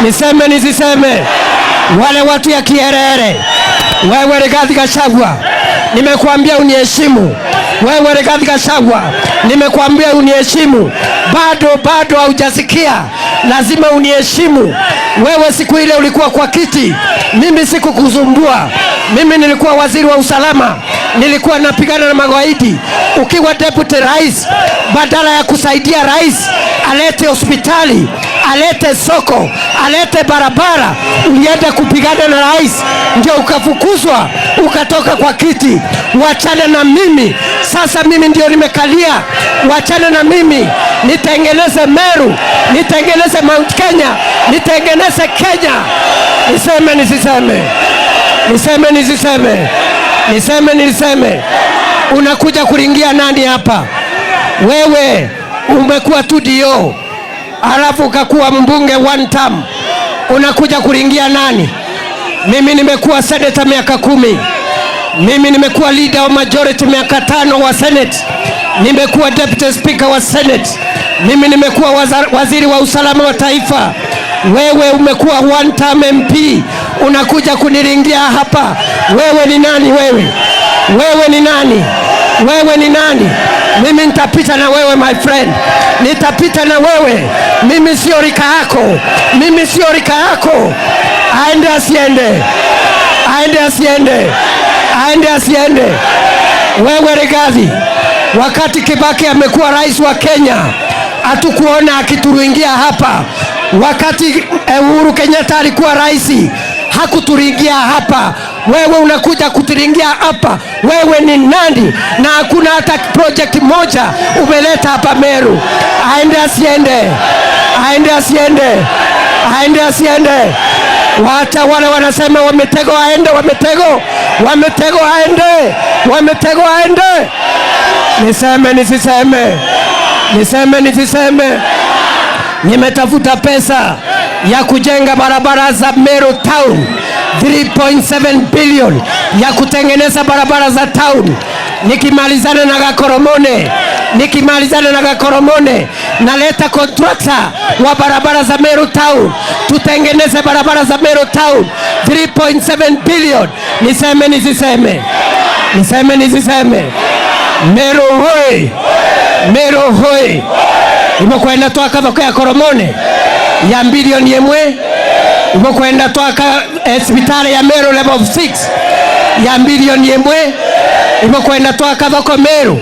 Niseme nisiseme? Wale watu ya Kierere, wewe Rigathi Gachagua, nimekuambia uniheshimu. Wewe Rigathi Gachagua, nimekuambia uniheshimu. Bado haujasikia. Lazima uniheshimu. Wewe siku ile ulikuwa kwa kiti, mimi sikukuzumbua. Mimi nilikuwa waziri wa usalama, nilikuwa napigana na magaidi. Ukiwa deputy rais, badala ya kusaidia rais alete hospitali, alete soko, alete barabara, ulienda kupigana na rais, ndio ukafukuzwa, ukatoka kwa kiti. Wachana na mimi. Sasa mimi ndio nimekalia. Wachana na mimi. Nitengeneze Meru, nitengeneze Mount Kenya, nitengeneze Kenya. Niseme nisiseme? Niseme nisiseme? Niseme nisiseme? Unakuja kuringia nani hapa? Wewe umekuwa tu dio, alafu ukakuwa mbunge one term. Unakuja kuringia nani? Mimi nimekuwa senator miaka 10. Mimi nimekuwa leader of majority miaka 5 wa Senate. Nimekuwa deputy speaker wa Senate. Mimi nimekuwa waziri wa usalama wa taifa. Wewe umekuwa one term MP. Unakuja kuniringia hapa. Wewe ni nani wewe? Wewe ni nani? Wewe ni nani? Mimi nitapita na wewe my friend. Nitapita na wewe. Mimi sio rika yako. Mimi sio rika yako. Aende asiende. Aende asiende. Aende asiende. Wewe Rigathi, wakati Kibaki amekuwa rais wa Kenya, hatukuona akituringia hapa. Wakati Uhuru Kenyatta alikuwa rais, hakuturingia hapa. Wewe unakuja kuturingia hapa. Wewe ni nani? Na hakuna hata project moja umeleta hapa Meru. Aende asiende. Aende asiende. Aende asiende. Wacha wale wanasema wametego aende, wametego. Wametego aende. Wametego aende. Niseme nisiseme? Niseme nisiseme? Nimetafuta pesa ya kujenga barabara za Meru town, 3.7 billion ya kutengeneza barabara za town. Nikimalizana na Gakoromone, naleta contractor wa barabara za Meru town, tutengeneze barabara za Meru town, 3.7 billion. Niseme nisiseme? Niseme nisiseme? Meru hoi! Meru hoi! Imekwenda twaka thoko ya Koromone ya bilioni 1. Imekwenda twaka hospitali ya Meru level 6 ya bilioni 1. Imekwenda twaka thoko Meru